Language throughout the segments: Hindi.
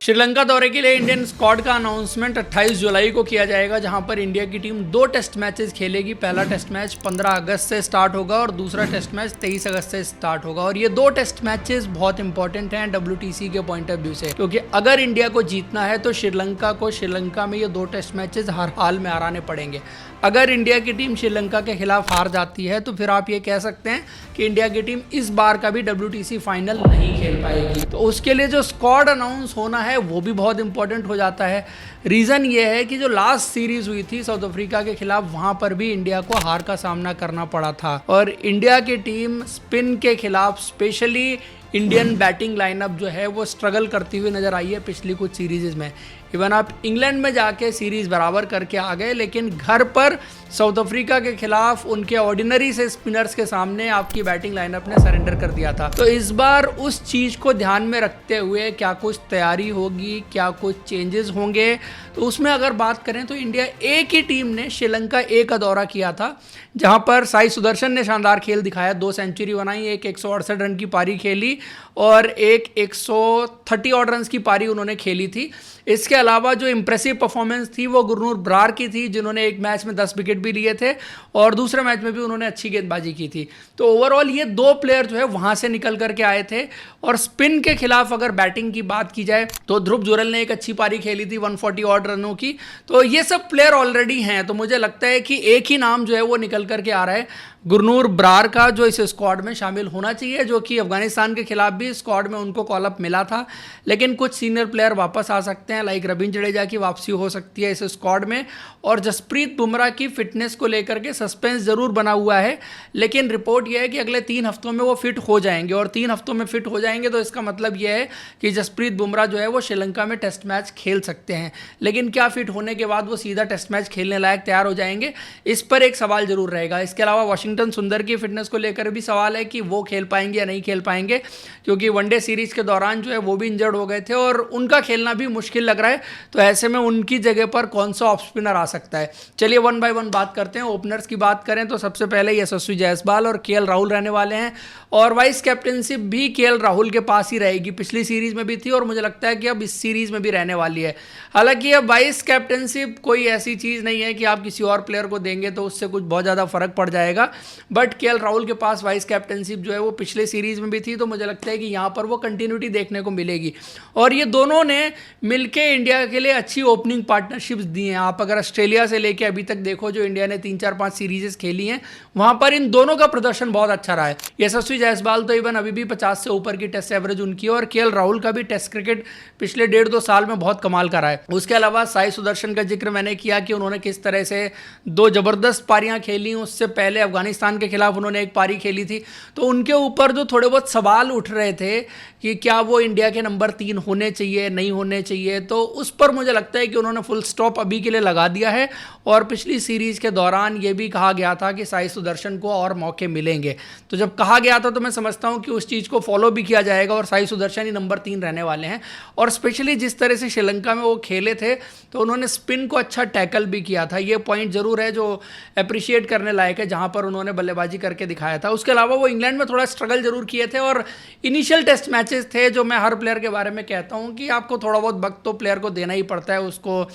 श्रीलंका दौरे के लिए इंडियन स्क्वाड का अनाउंसमेंट 28 जुलाई को किया जाएगा, जहां पर इंडिया की टीम 2 टेस्ट मैचेस खेलेगी। पहला टेस्ट मैच 15 अगस्त से स्टार्ट होगा और दूसरा टेस्ट मैच 23 अगस्त से स्टार्ट होगा। और ये 2 टेस्ट मैचेस बहुत इंपॉर्टेंट हैं WTC के पॉइंट ऑफ व्यू से, क्योंकि अगर इंडिया को जीतना है तो श्रीलंका में ये 2 टेस्ट मैचेस हर हाल में हराने पड़ेंगे। अगर इंडिया की टीम श्रीलंका के खिलाफ हार जाती है तो फिर आप ये कह सकते हैं कि इंडिया की टीम इस बार का भी WTC फाइनल नहीं खेल पाएगी। तो उसके लिए जो स्क्वाड अनाउंस होना है वो भी बहुत इंपॉर्टेंट हो जाता है। रीज़न ये है कि जो लास्ट सीरीज हुई थी साउथ अफ्रीका के खिलाफ, वहाँ पर भी इंडिया को हार का सामना करना पड़ा था और इंडिया की टीम स्पिन के खिलाफ स्पेशली इंडियन बैटिंग लाइनअप जो है वो स्ट्रगल करती हुई नज़र आई है पिछली कुछ सीरीज़ में। इवन आप इंग्लैंड में जाके सीरीज़ बराबर करके आ गए, लेकिन घर पर साउथ अफ्रीका के खिलाफ उनके ऑर्डिनरी से स्पिनर्स के सामने आपकी बैटिंग लाइनअप ने सरेंडर कर दिया था। तो इस बार उस चीज़ को ध्यान में रखते हुए क्या कुछ तैयारी होगी, क्या कुछ चेंजेस होंगे, तो उसमें अगर बात करें तो इंडिया ए की टीम ने श्रीलंका ए का दौरा किया था, जहां पर साई सुदर्शन ने शानदार खेल दिखाया। 2 सेंचुरी बनाई, एक 168 रन की पारी खेली और एक 130 ऑड रन की पारी उन्होंने खेली थी। इसके अलावा जो इंप्रेसिव परफॉर्मेंस थी वो गुरनूर ब्रार की थी, जिन्होंने एक मैच में 10 विकेट भी लिए थे और दूसरे मैच में भी उन्होंने अच्छी गेंदबाजी की थी। तो ओवरऑल ये 2 प्लेयर जो है वहां से निकल करके आए थे। और स्पिन के खिलाफ अगर बैटिंग की बात की जाए तो ध्रुव जुरल ने एक अच्छी पारी खेली थी 140 ऑड रनों की। तो ये सब प्लेयर ऑलरेडी हैं, तो मुझे लगता है कि एक ही नाम जो है वो निकल करके आ रहा है, गुरनूर ब्रार का, जो इस स्क्वाड में शामिल होना चाहिए, जो कि अफगानिस्तान के खिलाफ भी स्क्वाड में उनको कॉल अप मिला था। लेकिन कुछ सीनियर प्लेयर वापस आ सकते हैं, लाइक रविंद्र जडेजा की वापसी हो सकती है इस स्क्वाड में। और जसप्रीत बुमराह की फिटनेस को लेकर के सस्पेंस जरूर बना हुआ है, लेकिन रिपोर्ट यह है कि अगले 3 हफ्तों में वो फिट हो जाएंगे। और 3 हफ्तों में फिट हो जाएंगे तो इसका मतलब यह है कि जसप्रीत बुमराह जो है वो श्रीलंका में टेस्ट मैच खेल सकते हैं। लेकिन क्या फिट होने के बाद वो सीधा टेस्ट मैच खेलने लायक तैयार हो जाएंगे, इस पर एक सवाल जरूर रहेगा। इसके अलावा वाशिंगटन सुंदर की फिटनेस को लेकर भी सवाल है कि वो खेल पाएंगे या नहीं खेल पाएंगे, क्योंकि वनडे सीरीज के दौरान जो है वो भी इंजर्ड हो गए थे और उनका खेलना भी मुश्किल लग रहा है। तो ऐसे में उनकी जगह पर कौन सा ऑफ स्पिनर आ सकता है। चलिए 1 बाय 1 बात करते हैं। ओपनर्स की बात करें तो सबसे पहले यशस्वी जायसवाल और KL राहुल रहने वाले हैं और वाइस कैप्टनशिप भी KL राहुल के पास ही रहेगी। पिछली सीरीज में भी थी और मुझे लगता है कि अब इस सीरीज में भी रहने वाली है। हालांकि अब वाइस कैप्टनशिप कोई ऐसी चीज़ नहीं है कि आप किसी और प्लेयर को देंगे तो उससे कुछ बहुत ज़्यादा फर्क पड़ जाएगा, बट KL राहुल के पास वाइस कैप्टनशिप जो है वो पिछले सीरीज में भी थी, तो मुझे लगता है कि यहाँ पर वो कंटिन्यूटी देखने को मिलेगी। और ये दोनों ने मिलके इंडिया के लिए अच्छी ओपनिंग पार्टनरशिप्स दी हैं। आप अगर ऑस्ट्रेलिया से लेके अभी तक देखो, जो इंडिया ने 3-4-5 सीरीजेस खेली हैं, वहाँ पर इन दोनों का प्रदर्शन बहुत अच्छा रहा है। यशस्वी जायसवाल तो इवन अभी भी 50 से ऊपर की टेस्ट एवरेज उनकी है और KL राहुल का भी टेस्ट क्रिकेट पिछले 1.5-2 साल में बहुत कमाल का रहा है। उसके अलावा साई सुदर्शन का जिक्र मैंने किया कि उन्होंने किस तरह से 2 जबरदस्त पारियां खेली। उससे पहले अफगानिस्तान के खिलाफ उन्होंने एक पारी खेली थी, तो उनके ऊपर जो थोड़े बहुत सवाल उठ रहे थे कि क्या वो इंडिया के नंबर 3 होने चाहिए, नहीं होने चाहिए, तो उस पर मुझे लगता है कि उन्होंने फुल स्टॉप अभी के लिए लगा दिया है। और पिछली सीरीज के दौरान ये भी कहा गया था कि साई सुदर्शन को और मौके मिलेंगे, तो जब कहा गया था तो मैं समझता हूं कि उस चीज़ को फॉलो भी किया जाएगा और साई सुदर्शन ही नंबर 3 रहने वाले हैं। और स्पेशली जिस तरह से श्रीलंका में वो खेले थे तो उन्होंने स्पिन को अच्छा टैकल भी किया था। ये पॉइंट जरूर है जो अप्रिशिएट करने लायक है, जहां पर उन्होंने बल्लेबाजी करके दिखाया था। उसके अलावा वो इंग्लैंड में थोड़ा स्ट्रगल जरूर किए थे और इनिशियल टेस्ट मैचेस थे, जो मैं हर प्लेयर के बारे में कहता हूं कि आपको थोड़ा बहुत वक्त तो प्लेयर को देना ही पड़ता है, उसको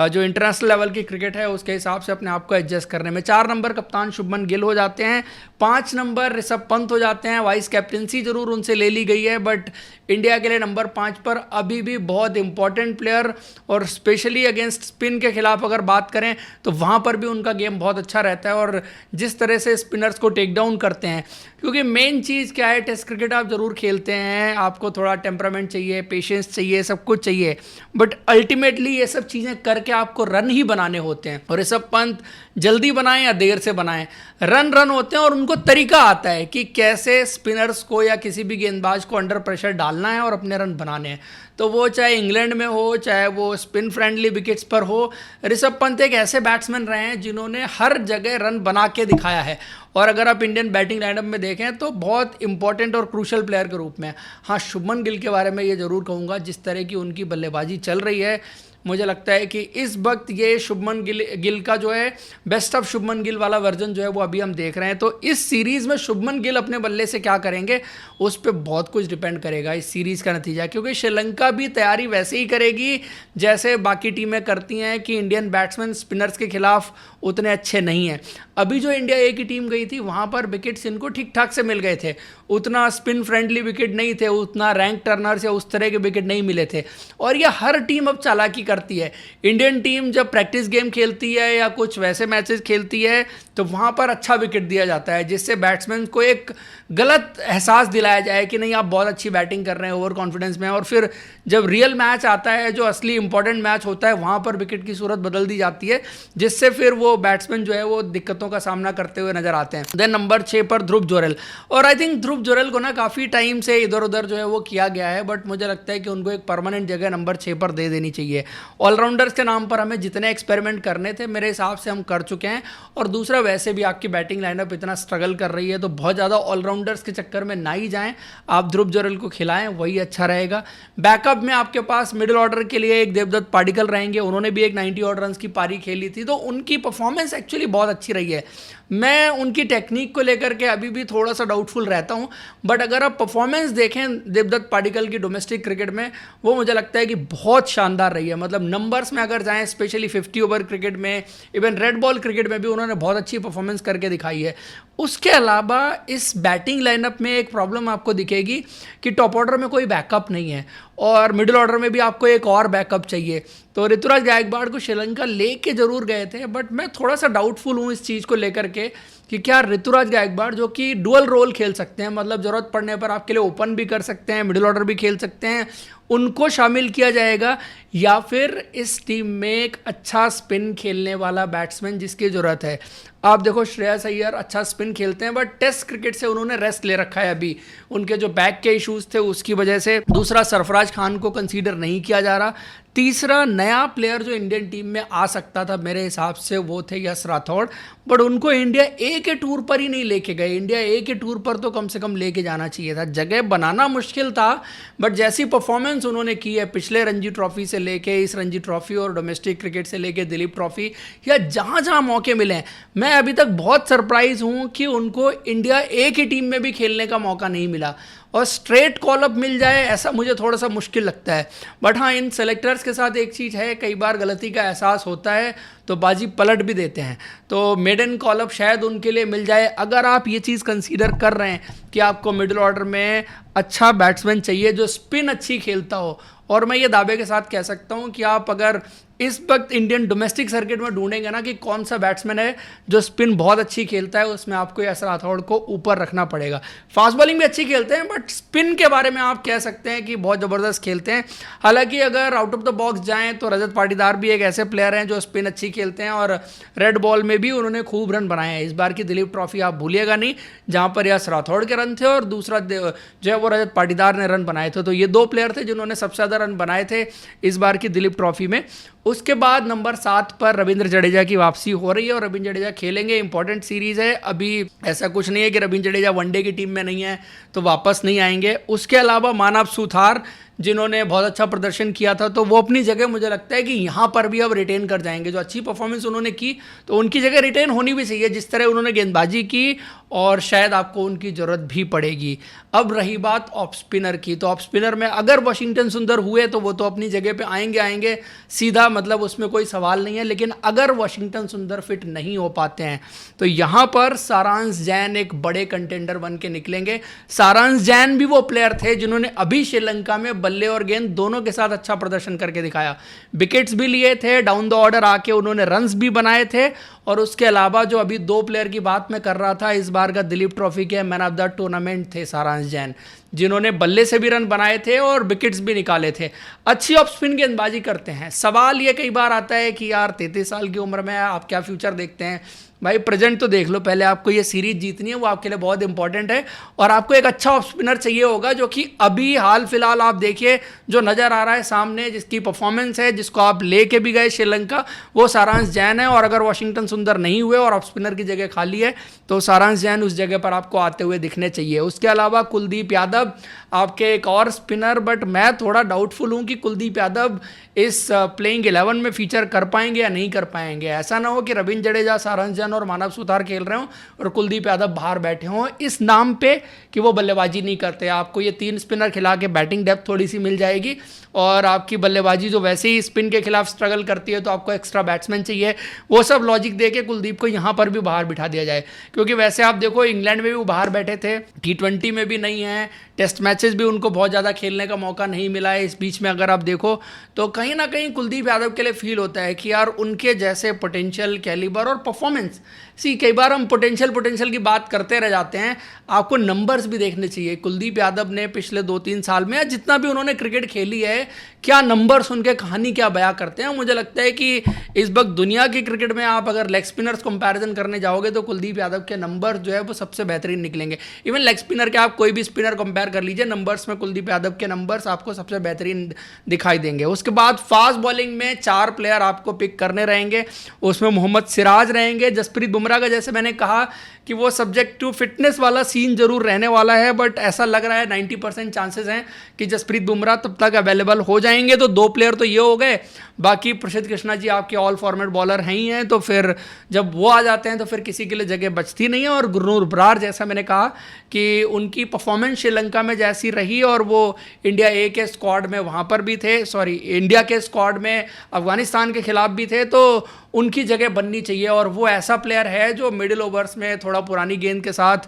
जो इंटरनेशनल लेवल की क्रिकेट है उसके हिसाब से अपने आप को एडजस्ट करने में। 4 नंबर कप्तान शुभमन गिल हो जाते हैं, 5 नंबर ऋषभ पंत हो जाते हैं। वाइस कैप्टनसी जरूर उनसे ले ली गई है, बट इंडिया के लिए नंबर 5 पर अभी भी बहुत इंपॉर्टेंट प्लेयर, और स्पेशली अगेंस्ट स्पिन के खिलाफ अगर बात करें तो वहाँ पर भी उनका गेम बहुत अच्छा रहता है और जिस तरह से स्पिनर्स को टेक डाउन करते हैं। क्योंकि मेन चीज़ क्या है, टेस्ट क्रिकेट आप जरूर खेलते हैं, आपको थोड़ा टेम्परामेंट चाहिए, पेशेंस चाहिए, सब कुछ चाहिए, बट अल्टीमेटली ये सब चीज़ें करके आपको रन ही बनाने होते हैं। और ऋषभ पंत जल्दी बनाएं या देर से बनाएं, रन होते हैं और उनको तरीका आता है कि कैसे स्पिनर्स को या किसी भी गेंदबाज को अंडर प्रेशर डालना है और अपने रन बनाने हैं। तो वो चाहे इंग्लैंड में हो, चाहे वो स्पिन फ्रेंडली विकेट्स पर हो, ऋषभ पंत एक ऐसे बैट्समैन रहे हैं जिन्होंने हर जगह रन बना के दिखाया है। और अगर आप इंडियन बैटिंग लाइनअप में देखें तो बहुत इंपॉर्टेंट और क्रूशल प्लेयर के रूप में। हाँ, शुभमन गिल के बारे में ये ज़रूर कहूँगा, जिस तरह की उनकी बल्लेबाजी चल रही है, मुझे लगता है कि इस वक्त ये शुभमन गिल का जो है बेस्ट ऑफ शुभमन गिल वाला वर्जन जो है वो अभी हम देख रहे हैं। तो इस सीरीज़ में शुभमन गिल अपने बल्ले से क्या करेंगे उस पर बहुत कुछ डिपेंड करेगा इस सीरीज़ का नतीजा, क्योंकि श्रीलंका भी तैयारी वैसे ही करेगी जैसे बाकी टीमें करती हैं कि इंडियन बैट्समैन स्पिनर्स के खिलाफ उतने अच्छे नहीं हैं। अभी जो इंडिया ए की टीम गई थी वहाँ पर विकेट्स इनको ठीक ठाक से मिल गए थे, उतना स्पिन फ्रेंडली विकेट नहीं थे, उतना रैंक टर्नर्स या उस तरह के विकेट नहीं मिले थे। और ये हर टीम अब चालाकी करती है। इंडियन टीम जब प्रैक्टिस गेम खेलती है या कुछ वैसे मैचेस खेलती है तो वहाँ पर अच्छा विकेट दिया जाता है, जिससे बैट्समैन को एक गलत एहसास दिलाया जाए कि नहीं आप बहुत अच्छी बैटिंग कर रहे हैं, ओवर कॉन्फिडेंस में। और फिर जब रियल मैच आता है, जो असली इंपॉर्टेंट मैच होता है, वहाँ पर विकेट की सूरत बदल दी जाती है, जिससे फिर वो बैट्समैन जो है वो दिक्कतों का सामना करते हुए नजर आते हैं। देन नंबर 6 पर ध्रुव जोरेल। और आई थिंक ध्रुव जोरेल को ना काफ़ी टाइम से इधर उधर जो है वो किया गया है, बट मुझे लगता है कि उनको एक परमानेंट जगह नंबर 6 पर दे देनी चाहिए। ऑलराउंडर्स के नाम पर हमें जितने एक्सपेरिमेंट करने थे मेरे हिसाब से हम कर चुके हैं। और दूसरा, वैसे भी आपकी बैटिंग लाइनअप इतना स्ट्रगल कर रही है तो बहुत ज़्यादा ऑलराउंडर्स के चक्कर में ना ही जाएं, आप ध्रुव जोरेल को खिलाएं, वही अच्छा रहेगा। बैकअप में आपके पास मिडिल ऑर्डर के लिए एक देवदत्त पाडिक्कल रहेंगे, उन्होंने भी एक 90 ऑड रन की पारी खेली थी, तो उनकी परफॉर्मेंस एक्चुअली बहुत अच्छी रही है। मैं उनकी टेक्निक को लेकर के अभी भी थोड़ा सा डाउटफुल रहता हूं, बट अगर आप परफॉर्मेंस देखें देवदत्त पाडिक्कल की डोमेस्टिक क्रिकेट में, वो मुझे लगता है कि बहुत शानदार रही है। मतलब नंबर्स में अगर जाएं, स्पेशली 50 ओवर क्रिकेट में, इवन रेड बॉल क्रिकेट में भी उन्होंने बहुत अच्छी परफॉर्मेंस करके दिखाई है। उसके अलावा इस बैटिंग लाइनअप में एक प्रॉब्लम आपको दिखेगी कि टॉप ऑर्डर में कोई बैकअप नहीं है और मिडिल ऑर्डर में भी आपको एक और बैकअप चाहिए। तो ऋतुराज गायकवाड़ को श्रीलंका लेके जरूर गए थे, बट मैं थोड़ा सा डाउटफुल हूँ इस चीज़ को लेकर के कि क्या ऋतुराज गायकवाड़, जो कि डुअल रोल खेल सकते हैं, मतलब ज़रूरत पड़ने पर आपके लिए ओपन भी कर सकते हैं, मिडिल ऑर्डर भी खेल सकते हैं, उनको शामिल किया जाएगा, या फिर इस टीम में एक अच्छा स्पिन खेलने वाला बैट्समैन जिसकी ज़रूरत है। आप देखो श्रेयस अय्यर अच्छा स्पिन खेलते हैं, बट टेस्ट क्रिकेट से उन्होंने रेस्ट ले रखा है अभी, उनके जो बैक के इश्यूज थे उसकी वजह से। दूसरा, सरफराज खान को कंसीडर नहीं किया जा रहा। तीसरा, नया प्लेयर जो इंडियन टीम में आ सकता था मेरे हिसाब से वो थे यश राठौड़, बट उनको इंडिया ए के टूर पर ही नहीं लेके गए। इंडिया ए के टूर पर तो कम से कम लेके जाना चाहिए था, जगह बनाना मुश्किल था, बट जैसी परफॉर्मेंस उन्होंने की है पिछले रणजी ट्रॉफी से लेके इस रणजी ट्रॉफी और डोमेस्टिक क्रिकेट से लेके दिलीप ट्रॉफी, या जहाँ जहाँ मौके मिले, मैं अभी तक बहुत सरप्राइज हूँ कि उनको इंडिया ए की टीम में भी खेलने का मौका नहीं मिला। और स्ट्रेट कॉल अप मिल जाए ऐसा मुझे थोड़ा सा मुश्किल लगता है। बट हाँ, इन सेलेक्टर्स के साथ एक चीज़ है, कई बार गलती का एहसास होता है तो बाजी पलट भी देते हैं। तो मेडन कॉल अप शायद उनके लिए मिल जाए, अगर आप ये चीज़ कंसीडर कर रहे हैं कि आपको मिडिल ऑर्डर में अच्छा बैट्समैन चाहिए जो स्पिन अच्छी खेलता हो। और मैं ये दावे के साथ कह सकता हूँ कि आप अगर इस वक्त इंडियन डोमेस्टिक सर्किट में ढूंढेंगे ना कि कौन सा बैट्समैन है जो स्पिन बहुत अच्छी खेलता है, उसमें आपको यश राठौड़ को ऊपर रखना पड़ेगा। फास्ट बॉलिंग भी अच्छी खेलते हैं, बट स्पिन के बारे में आप कह सकते हैं कि बहुत ज़बरदस्त खेलते हैं। हालांकि अगर आउट ऑफ द बॉक्स जाएं तो रजत पाटीदार भी एक ऐसे प्लेयर हैं जो स्पिन अच्छी खेलते हैं, और रेड बॉल में भी उन्होंने खूब रन बनाए हैं। इस बार की दिलीप ट्रॉफी आप भूलिएगा नहीं, जहाँ पर यश राठौड़ के रन थे और दूसरा जो है वो रजत पाटीदार ने रन बनाए थे। तो ये दो प्लेयर थे जिन्होंने सबसे ज़्यादा रन बनाए थे इस बार की दिलीप ट्रॉफी में। उसके बाद नंबर 7 पर रविंद्र जडेजा की वापसी हो रही है और रविंद्र जडेजा खेलेंगे। इंपॉर्टेंट सीरीज़ है, अभी ऐसा कुछ नहीं है कि रविंद्र जडेजा वनडे की टीम में नहीं है तो वापस नहीं आएंगे। उसके अलावा मानव सुथार जिन्होंने बहुत अच्छा प्रदर्शन किया था, तो वो अपनी जगह मुझे लगता है कि यहाँ पर भी अब रिटेन कर जाएंगे। जो अच्छी परफॉर्मेंस उन्होंने की तो उनकी जगह रिटेन होनी भी चाहिए, जिस तरह उन्होंने गेंदबाजी की, और शायद आपको उनकी ज़रूरत भी पड़ेगी। अब रही बात ऑफ स्पिनर की, तो ऑफ स्पिनर में अगर वाशिंगटन सुंदर हुए तो वो तो अपनी जगह पे आएंगे सीधा, मतलब उसमें कोई सवाल नहीं है। लेकिन अगर वाशिंगटन सुंदर फिट नहीं हो पाते हैं तो यहाँ पर सारांश जैन एक बड़े कंटेंडर बन के निकलेंगे। सारांश जैन भी वो प्लेयर थे जिन्होंने अभी श्रीलंका में बल्ले और गेंद दोनों के साथ अच्छा प्रदर्शन करके दिखाया, विकेट्स भी लिए थे, डाउन द ऑर्डर आके उन्होंने रन्स भी बनाए थे। और उसके अलावा जो अभी दो प्लेयर की बात मैं कर रहा था, इस बार का दिलीप ट्रॉफी के मैन ऑफ द टूर्नामेंट थे सारांश जैन, जिन्होंने बल्ले से भी रन बनाए थे और विकेट्स भी निकाले थे। अच्छी ऑफ स्पिन गेंदबाजी करते हैं। सवाल ये कई बार आता है कि यार 33 साल की उम्र में आप क्या फ्यूचर देखते हैं, भाई प्रेजेंट तो देख लो पहले, आपको ये सीरीज जीतनी है, वो आपके लिए बहुत इंपॉर्टेंट है। और आपको एक अच्छा ऑफ स्पिनर चाहिए होगा जो कि अभी हाल फिलहाल आप देखिए जो नजर आ रहा है सामने, जिसकी परफॉर्मेंस है, जिसको आप लेके भी गए श्रीलंका, वो सारांश जैन है। और अगर वाशिंगटन सुंदर नहीं हुए और ऑफ स्पिनर की जगह खाली है तो सारांश जैन उस जगह पर आपको आते हुए दिखने चाहिए। उसके अलावा कुलदीप यादव आपके एक और स्पिनर, बट मैं थोड़ा डाउटफुल हूं कि कुलदीप यादव इस प्लेइंग 11 में फीचर कर पाएंगे या नहीं कर पाएंगे। ऐसा ना हो कि रविंद्र जडेजा, सारांश जैन और मानव सुतार खेल रहे हों और कुलदीप यादव बाहर बैठे हों इस नाम पे कि वो बल्लेबाजी नहीं करते। आपको ये 3 स्पिनर खिला के बैटिंग डेप्थ थोड़ी सी मिल जाएगी और आपकी बल्लेबाजी जो वैसे ही स्पिन के खिलाफ स्ट्रगल करती है तो आपको एक्स्ट्रा बैट्समैन चाहिए। वो सब लॉजिक दे के कुलदीप को यहाँ पर भी बाहर बिठा दिया जाए, क्योंकि वैसे आप देखो इंग्लैंड में भी वो बाहर बैठे थे, T20 में भी नहीं है, टेस्ट मैचेस भी उनको बहुत ज़्यादा खेलने का मौका नहीं मिला है इस बीच में। अगर आप देखो तो कहीं ना कहीं कुलदीप यादव के लिए फील होता है कि यार उनके जैसे पोटेंशियल, कैलिबर और परफॉर्मेंस, कई बार हम पोटेंशियल की बात करते रह जाते हैं, आपको नंबर्स भी देखने चाहिए। कुलदीप यादव ने पिछले 2-3 साल में जितना भी उन्होंने क्रिकेट खेली है, क्या नंबर्स उनके कहानी क्या बयां करते हैं। मुझे लगता है कि इस वक्त दुनिया की क्रिकेट में आप अगर लेग स्पिनर्स कंपैरिजन करने जाओगे तो कुलदीप यादव के नंबर जो है वो सबसे बेहतरीन निकलेंगे। इवन लेग स्पिनर के आप कोई भी स्पिनर कंपेयर कर लीजिए, नंबर्स में कुलदीप यादव के नंबर्स आपको सबसे बेहतरीन दिखाई देंगे। उसके बाद फास्ट बॉलिंग में 4 प्लेयर आपको पिक करने रहेंगे, उसमें मोहम्मद सिराज रहेंगे। जसप्रीत बुमराह का जैसे मैंने कहा कि वो सब्जेक्ट टू फिटनेस वाला सीन जरूर रहने वाला है, बट ऐसा लग रहा है 90% चांसेस हैं कि जसप्रीत बुमराह तब तक अवेलेबल हो जाएंगे। तो 2 प्लेयर तो ये हो गए, बाकी प्रसिद्ध कृष्णा जी आपके ऑल फॉर्मेट बॉलर हैं ही हैं, तो फिर जब वो आ जाते हैं तो फिर किसी के लिए जगह बचती नहीं है। और गुरनूर बरार जैसा मैंने कहा कि उनकी परफॉर्मेंस श्रीलंका में जैसी रही और वो इंडिया ए के स्क्वाड में वहाँ पर भी थे, इंडिया के स्क्वाड में अफगानिस्तान के खिलाफ भी थे, तो उनकी जगह बननी चाहिए। और वो ऐसा प्लेयर है जो मिडिल ओवर्स में थोड़ा पुरानी गेंद के साथ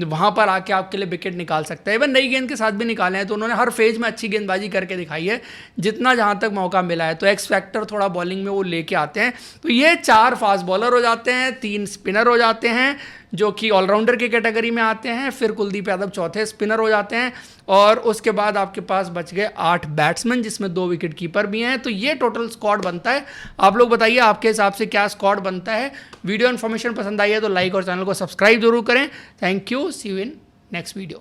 वहाँ पर आके आपके लिए विकेट निकाल सकता है। इवन नई गेंद के साथ भी निकाले हैं, तो उन्होंने हर फेज में अच्छी गेंदबाजी करके दिखाई है जितना जहाँ तक मौका मिला है। तो एक्स फैक्टर थोड़ा बॉलिंग में वो लेके आते हैं। तो ये 4 फास्ट बॉलर हो जाते हैं, 3 स्पिनर हो जाते हैं जो कि ऑलराउंडर की कैटेगरी में आते हैं, फिर कुलदीप यादव चौथे स्पिनर हो जाते हैं, और उसके बाद आपके पास बच गए 8 बैट्समैन जिसमें 2 विकेट कीपर भी हैं। तो ये टोटल स्क्वाड बनता है। आप लोग बताइए आपके हिसाब से क्या स्क्वाड बनता है। वीडियो इन्फॉर्मेशन पसंद आई है तो लाइक और चैनल को सब्सक्राइब जरूर करें। Thank you, see you in next video.